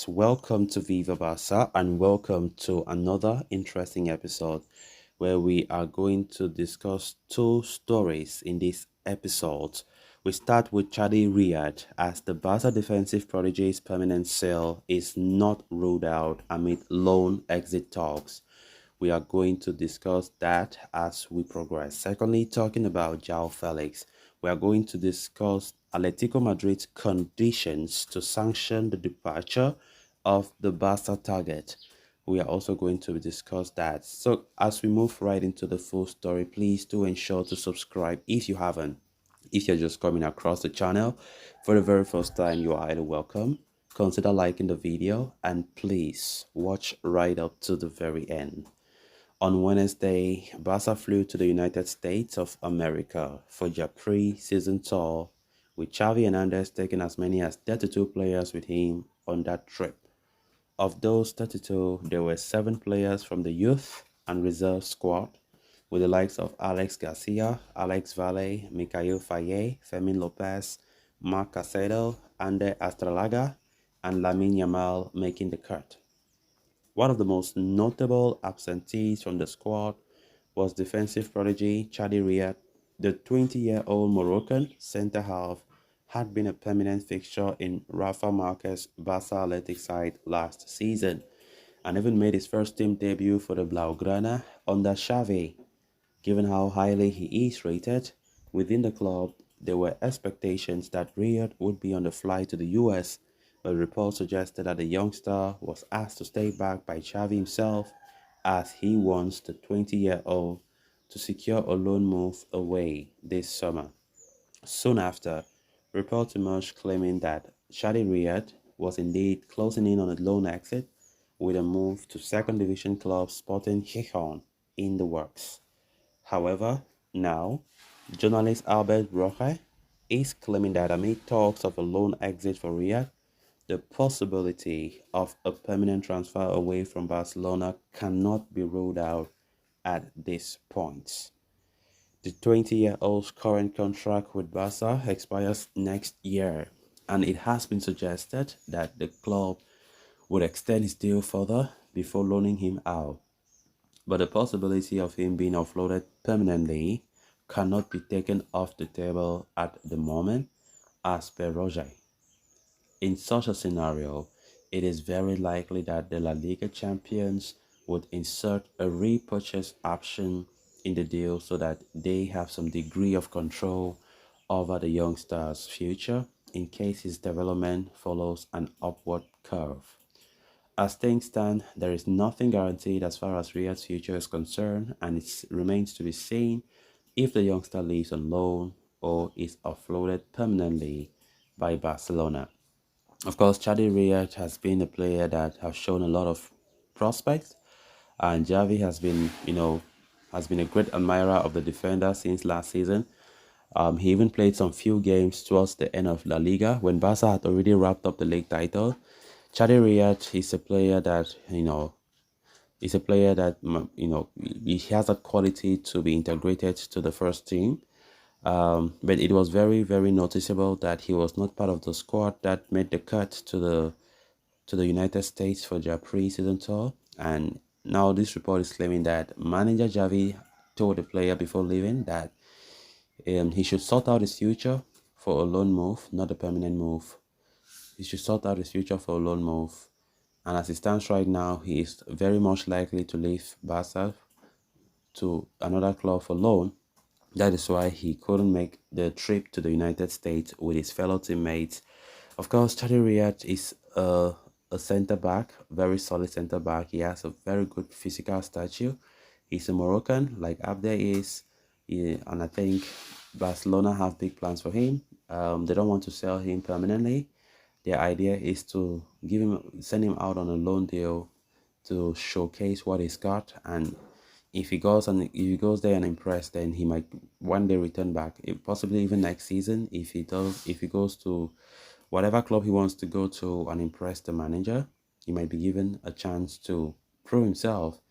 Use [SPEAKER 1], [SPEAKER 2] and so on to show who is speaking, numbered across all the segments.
[SPEAKER 1] Yes, welcome to Viva Barca and welcome to another interesting episode where we are going to discuss two stories in this episode. We start with Chadi Riad as the Barca defensive prodigy's permanent sale is not ruled out amid loan exit talks. We are going to discuss that as we progress. Secondly, talking about Joao Felix, we are going to discuss Atletico Madrid's conditions to sanction the departure of the Barca target. We are also going to discuss that. So as we move right into the full story, please do ensure to subscribe if you haven't. If you're just coming across the channel for the very first time, you are highly welcome. Consider liking the video and please watch right up to the very end. On Wednesday, Barca flew to the United States of America for their pre-season tour, with Xavi Hernandez taking as many as 32 players with him on that trip. Of those 32, there were 7 players from the youth and reserve squad, with the likes of Alex Garcia, Alex Valle, Mikhail Faye, Fermin Lopez, Marc Casedo, Ander Astralaga, and Lamine Yamal making the cut. One of the most notable absentees from the squad was defensive prodigy Chadi Riad. The 20-year-old Moroccan centre-half had been a permanent fixture in Rafa Marquez's Barca Athletic side last season and even made his first team debut for the Blaugrana under Xavi. Given how highly he is rated within the club, there were expectations that Riyad would be on the flight to the US, but reports suggested that the youngster was asked to stay back by Xavi himself as he wants the 20-year-old to secure a loan move away this summer. Soon after, reports emerged claiming that Chadi Riad was indeed closing in on a loan exit with a move to second division club Sporting Gijón in the works. However, now, journalist Albert Roche is claiming that amid talks of a loan exit for Riyad, the possibility of a permanent transfer away from Barcelona cannot be ruled out at this point. The 20-year-old's current contract with Barca expires next year, and it has been suggested that the club would extend his deal further before loaning him out. But the possibility of him being offloaded permanently cannot be taken off the table at the moment, as per Roger. In such a scenario, it is very likely that the La Liga champions would insert a repurchase option in the deal so that they have some degree of control over the youngster's future in case his development follows an upward curve. As things stand, there is nothing guaranteed as far as Riyad's future is concerned, and it remains to be seen if the youngster leaves on loan or is offloaded permanently by Barcelona. Of course, Chadi Riad has been a player that has shown a lot of prospects, and Javi has been a great admirer of the defender since last season. He even played some few games towards the end of La Liga when Barca had already wrapped up the league title. Chadi Riad is a player that he has a quality to be integrated to the first team. But it was very, very noticeable that he was not part of the squad that made the cut to the United States for their pre-season tour. And now this report is claiming that manager Javi told the player before leaving that he should sort out his future for a loan move, not a permanent move. He should sort out his future for a loan move. And as it stands right now, he is very much likely to leave Barca to another club for loan. That is why he couldn't make the trip to the United States with his fellow teammates. Of course, Chadi Riad is a centre back, very solid centre back. He has a very good physical stature. He's a Moroccan, like Abde is, and I think Barcelona have big plans for him. They don't want to sell him permanently. Their idea is to send him out on a loan deal to showcase what he's got, and if he goes there and impress, then he might one day return back. Possibly even next season, if he goes to whatever club he wants to go to and impress the manager, he might be given a chance to prove himself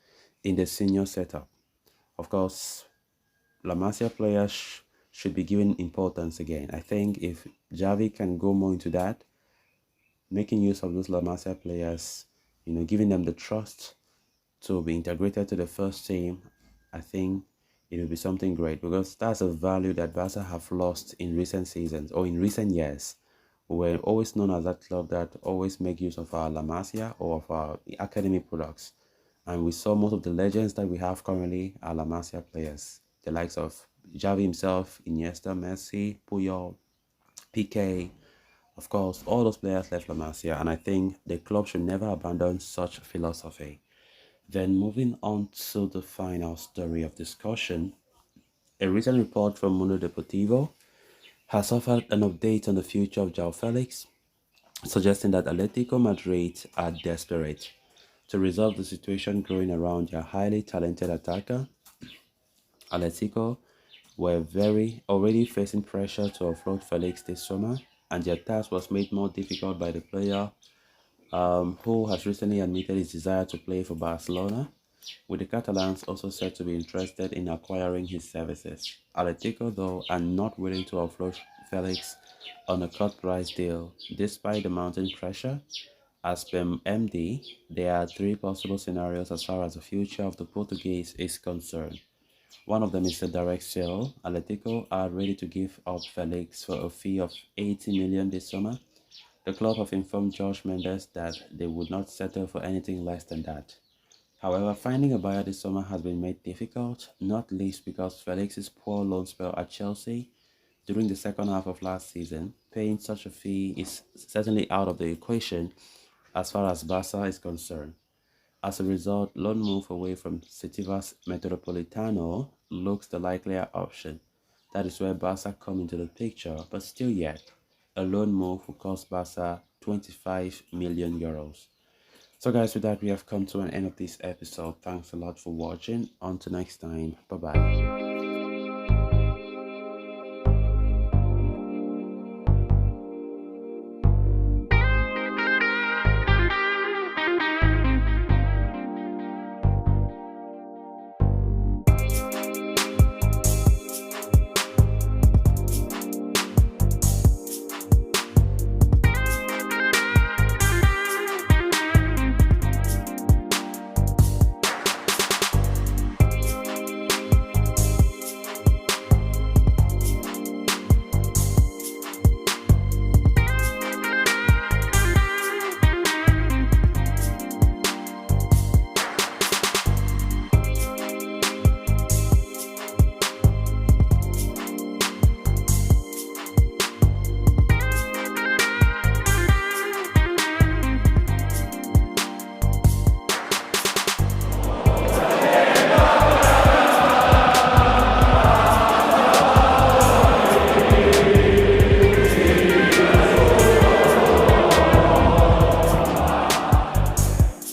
[SPEAKER 1] in the senior setup. Of course, La Masia players should be given importance again. I think if Javi can go more into that, making use of those La Masia players, giving them the trust to be integrated to the first team. I think it will be something great because that's a value that Barca have lost in recent seasons or in recent years. We're always known as that club that always make use of our La Masia or of our academy products. And we saw most of the legends that we have currently are La Masia players. The likes of Xavi himself, Iniesta, Messi, Puyol, PK, of course, all those players left La Masia, and I think the club should never abandon such philosophy. Then moving on to the final story of discussion, a recent report from Mundo Deportivo has offered an update on the future of Joao Felix, suggesting that Atletico Madrid are desperate to resolve the situation growing around their highly talented attacker. Atletico were very already facing pressure to offload Felix this summer, and their task was made more difficult by the player, who has recently admitted his desire to play for Barcelona, with the Catalans also said to be interested in acquiring his services. Atletico, though, are not willing to offload Felix on a cut price deal, despite the mounting pressure. As per MD, there are three possible scenarios as far as the future of the Portuguese is concerned. One of them is a direct sale. Atletico are ready to give up Felix for a fee of 80 million this summer. The club have informed George Mendes that they would not settle for anything less than that. However, finding a buyer this summer has been made difficult, not least because Felix's poor loan spell at Chelsea during the second half of last season. Paying such a fee is certainly out of the equation as far as Barca is concerned. As a result, loan move away from Citivas Metropolitano looks the likelier option. That is where Barca come into the picture, but still yet, a loan move will cost Barca 25 million euros. So guys, with that, we have come to an end of this episode. Thanks a lot for watching. Until next time, bye bye.